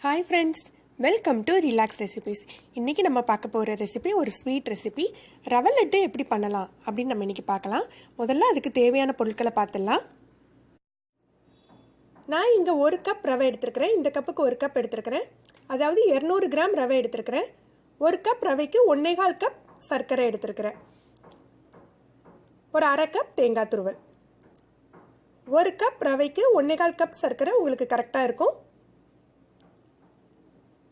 Hi friends, welcome to Relax Recipes. இன்னைக்கு நம்ம பார்க்க போற ரெசிபி ஒரு ஸ்வீட் ரெசிபி. ரவை லட்டு எப்படி பண்ணலாம் அப்படின்னு நம்ம இன்னைக்கு பார்க்கலாம். முதல்ல அதுக்கு தேவையான பொருட்களை பார்த்துடலாம். நான் இங்க 1 கப் ரவை எடுத்துக்கிறேன். இந்த கப்புக்கு 1 கப் எடுத்துக்கிறேன். அதாவது 200 கிராம் ரவை எடுத்துக்கிறேன். 1 கப் ரவைக்கு 1.25 கப் சர்க்கரை எடுத்துக்கிறேன். ஒரு 1/2 கப் தேங்காய் துருவல். 1 கப் ரவைக்கு 1.25 கப் சர்க்கரை உங்களுக்கு கரெக்டா இருக்கும்.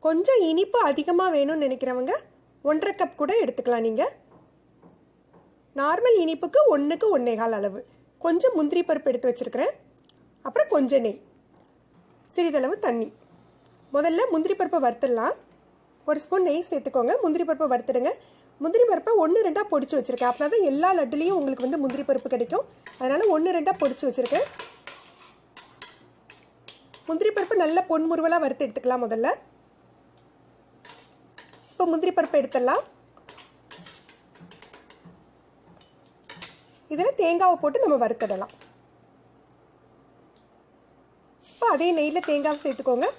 கொஞ்சம் இனிப்பு அதிகமாக வேணும்னு நினைக்கிறவங்க 1.5 கப் கூட எடுத்துக்கலாம். நீங்கள் நார்மல் இனிப்புக்கு 1க்கு 1.25 அளவு. கொஞ்சம் முந்திரி பருப்பு எடுத்து வச்சுருக்கிறேன். அப்புறம் கொஞ்சம் நெய், சிறிதளவு தண்ணி. முதல்ல முந்திரி பருப்பை வறுத்துடலாம். 1 ஸ்பூன் நெய் சேர்த்துக்கோங்க. முந்திரி பருப்பை வறுத்துடுங்க. முந்திரி பருப்பை 1-2 பொடிச்சு வச்சுருக்கேன். அப்படின்னா தான் எல்லா லட்டுலேயும் உங்களுக்கு முந்திரி பருப்பு கிடைக்கும். அதனால் 1-2 பொடிச்சு வச்சுருக்கேன். முந்திரி பருப்பு நல்ல பொன்முருவலாக வறுத்து எடுத்துக்கலாம். முதல்ல இப்போ முந்திரி பருப்பு எடுத்துடலாம். இதில் தேங்காவை போட்டு நம்ம வறுத்துடலாம். இப்போ அதே நெய்யில் தேங்காவை சேர்த்துக்கோங்க.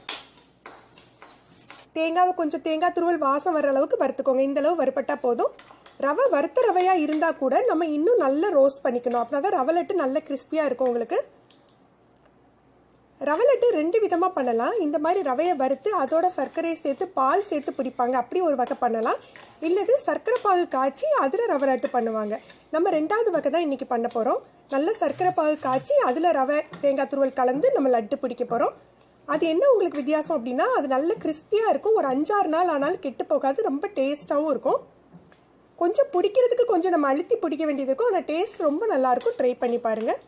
தேங்காவை கொஞ்சம் தேங்காய் துருவல் வாசம் வர அளவுக்கு வறுத்துக்கோங்க. இந்த அளவு வறுப்பட்டா போதும். ரவை வறுத்த ரவையாக இருந்தால் கூட நம்ம இன்னும் நல்லா ரோஸ்ட் பண்ணிக்கணும். அப்படின்னா தான் ரவை லட்டு நல்ல கிறிஸ்பியாக இருக்கும் உங்களுக்கு. ரவை லட்டு 2 விதமாக பண்ணலாம். இந்த மாதிரி ரவையை வறுத்து அதோட சர்க்கரையை சேர்த்து பால் சேர்த்து பிடிப்பாங்க, அப்படி ஒரு வகை பண்ணலாம். இல்லது சர்க்கரை பாகு காய்ச்சி அதில் ரவை லட்டு பண்ணுவாங்க. நம்ம 2வது வகை தான் இன்றைக்கி பண்ண போகிறோம். நல்ல சர்க்கரை பாகு காய்ச்சி அதில் ரவை தேங்காய் துருவல் கலந்து நம்ம லட்டு பிடிக்க போகிறோம். அது என்ன உங்களுக்கு வித்தியாசம் அப்படின்னா, அது நல்ல கிறிஸ்பியாக இருக்கும். ஒரு 5-6 நாள் ஆனாலும் கெட்டு போகாது. ரொம்ப டேஸ்ட்டாகவும் இருக்கும். கொஞ்சம் பிடிக்கிறதுக்கு கொஞ்சம் நம்ம அழுத்தி பிடிக்க வேண்டியது இருக்கும். ஆனால் டேஸ்ட் ரொம்ப நல்லாயிருக்கும். ட்ரை பண்ணி பாருங்கள்.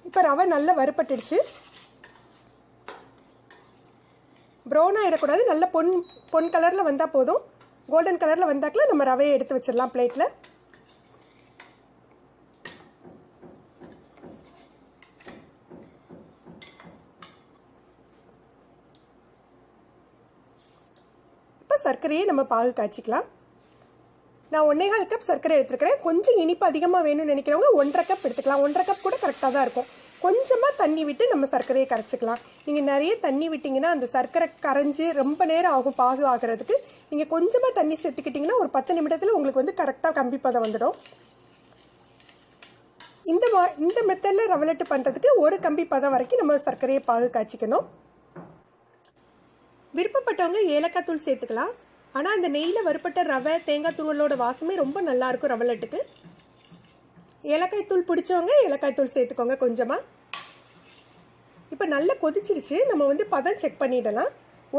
இப்போ ரவை நல்லா வறுப்பட்டுடுச்சு. ப்ரௌன் ஆகிடக்கூடாது. நல்ல பொன் கலரில் வந்தால் போதும். கோல்டன் கலரில் வந்தாக்கில் நம்ம ரவையை எடுத்து வச்சிடலாம் பிளேட்டில். இப்போ சர்க்கரையை நம்ம பாகு காய்ச்சிக்கலாம். நான் 1.25 கப் சர்க்கரை எடுத்துருக்கிறேன். கொஞ்சம் இனிப்பு அதிகமாக வேணும்னு நினைக்கிறவங்க 1.5 கப் எடுத்துக்கலாம். 1.5 கப் கூட கரெக்டாக தான் இருக்கும். கொஞ்சமாக தண்ணி விட்டு நம்ம சர்க்கரையை கரைச்சிக்கலாம். நீங்கள் நிறைய தண்ணி விட்டிங்கன்னா அந்த சர்க்கரை கரைஞ்சி ரொம்ப நேரம் ஆகும் பாகு ஆகிறதுக்கு. நீங்கள் கொஞ்சமாக தண்ணி சேர்த்துக்கிட்டிங்கன்னா ஒரு 10 நிமிடத்தில் உங்களுக்கு கரெக்டாக கம்பி பதம் வந்துடும். இந்த மெத்தடில் ரவை லட்டு பண்ணுறதுக்கு ஒரு கம்பி பதம் வரைக்கும் நம்ம சர்க்கரையை பாகு காய்ச்சிக்கணும். விருப்பப்பட்டவங்க ஏலக்காய் தூள் சேர்த்துக்கலாம். ஆனால் அந்த நெய்யில் வறுப்பட்ட ரவை தேங்காய் துருவலோட வாசமே ரொம்ப நல்லாயிருக்கும் ரவை லட்டுக்கு. ஏலக்காய் தூள் பிடிச்சவங்க ஏலக்காய் தூள் சேர்த்துக்கோங்க கொஞ்சமாக. இப்போ நல்லா கொதிச்சிடுச்சு. நம்ம பதம் செக் பண்ணிடலாம்.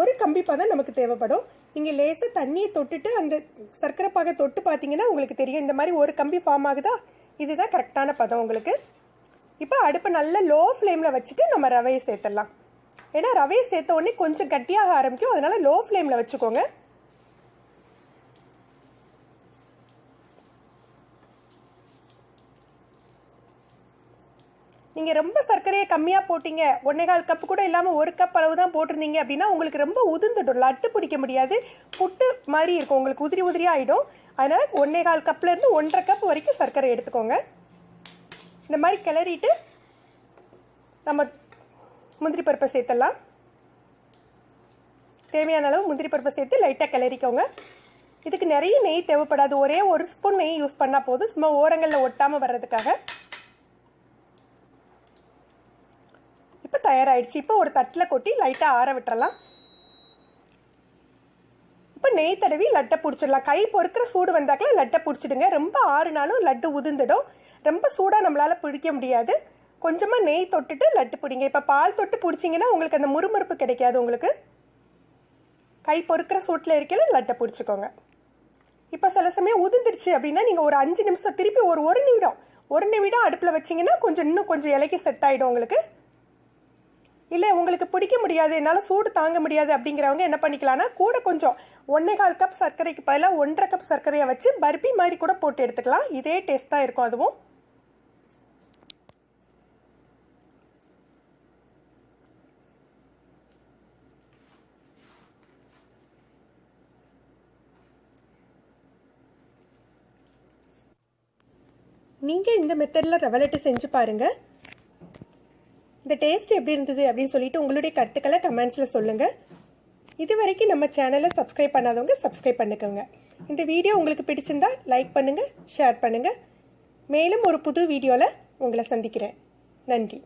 ஒரு கம்பி பதம் நமக்கு தேவைப்படும். நீங்கள் லேசாக தண்ணியை தொட்டுட்டு அந்த சர்க்கரை பாகை தொட்டு பார்த்தீங்கன்னா உங்களுக்கு தெரியும். இந்த மாதிரி ஒரு கம்பி ஃபார்ம் ஆகுதா, இதுதான் கரெக்டான பதம் உங்களுக்கு. இப்போ அடுப்பை நல்லா லோ ஃப்ளேமில் வச்சுட்டு நம்ம ரவையை சேர்த்துடலாம். ஏன்னா ரவையை சேர்த்த உடனே கொஞ்சம் கட்டியாக ஆரம்பிக்கும். அதனால லோ ஃப்ளேமில் வச்சுக்கோங்க. நீங்கள் ரொம்ப சர்க்கரையை கம்மியாக போட்டிங்க, 1.25 கப்பு கூட இல்லாமல் 1 கப் அளவு தான் போட்டிருந்தீங்க அப்படின்னா உங்களுக்கு ரொம்ப உதிர்ந்துடும். லட்டு பிடிக்க முடியாது. புட்டு மாதிரி இருக்கும், உங்களுக்கு உதிரி உதிரியாக ஆகிடும். அதனால் 1.25 கப்லேருந்து 1.5 கப் வரைக்கும் சர்க்கரை எடுத்துக்கோங்க. இந்த மாதிரி கிளறிட்டு நம்ம முந்திரி பருப்பை சேர்த்துடலாம். தேவையான அளவு முந்திரி பருப்பை சேர்த்து லைட்டாக கிளறிக்கோங்க. இதுக்கு நிறைய நெய் தேவைப்படாது. ஒரே 1 ஸ்பூன் நெய் யூஸ் பண்ணால் போதும், சும்மா ஓரங்களில் ஒட்டாமல் வர்றதுக்காக. இப்போ தயாராகிடுச்சு. இப்போ ஒரு தட்டில் கொட்டி லைட்டாக ஆற விட்டுறலாம். இப்போ நெய் தடவி லட்டை பிடிச்சிடலாம். கை பொறுக்கிற சூடு வந்தாக்கில் லட்டை பிடிச்சிடுங்க. ரொம்ப ஆறுனாலும் லட்டு உதிர்ந்துடும். ரொம்ப சூடாக நம்மளால் பிடிக்க முடியாது. கொஞ்சமாக நெய் தொட்டுட்டு லட்டு பிடிங்க. இப்போ பால் தொட்டு பிடிச்சிங்கன்னா உங்களுக்கு அந்த முறுமுறுப்பு கிடைக்காது. உங்களுக்கு கை பொறுக்கிற சூட்டில் இருக்கையில லட்டை பிடிச்சிக்கோங்க. இப்போ சில சமயம் உதிர்ந்துருச்சு அப்படின்னா நீங்கள் ஒரு 5 நிமிஷம் திருப்பி ஒரு நிமிடம் அடுப்பில் வச்சிங்கன்னா இன்னும் கொஞ்சம் இலைக்கு செட் ஆகிடும் உங்களுக்கு. இல்லை உங்களுக்கு பிடிக்க முடியாது, என்னால் சூடு தாங்க முடியாது அப்படிங்கிறவங்க என்ன பண்ணிக்கலாம்னா கூட கொஞ்சம் 1.25 கப் சர்க்கரைக்கு பதிலாக 1.5 கப் சர்க்கரையை வச்சு பர்பி மாதிரி கூட போட்டு எடுத்துக்கலாம். இதே டேஸ்ட் தான் இருக்கும் அதுவும். நீங்கள் இந்த மெத்தடில் ரவை லட்டு செஞ்சு பாருங்கள். இந்த டேஸ்ட் எப்படி இருந்தது அப்படின்னு சொல்லிட்டு உங்களுடைய கருத்துக்களை கமெண்ட்ஸில் சொல்லுங்கள். இது வரைக்கும் நம்ம சேனலை சப்ஸ்கிரைப் பண்ணாதவங்க சப்ஸ்கிரைப் பண்ணிக்கோங்க. இந்த வீடியோ உங்களுக்கு பிடிச்சிருந்தா லைக் பண்ணுங்கள், ஷேர் பண்ணுங்கள். மேலும் ஒரு புது வீடியோவில் உங்களை சந்திக்கிறேன். நன்றி.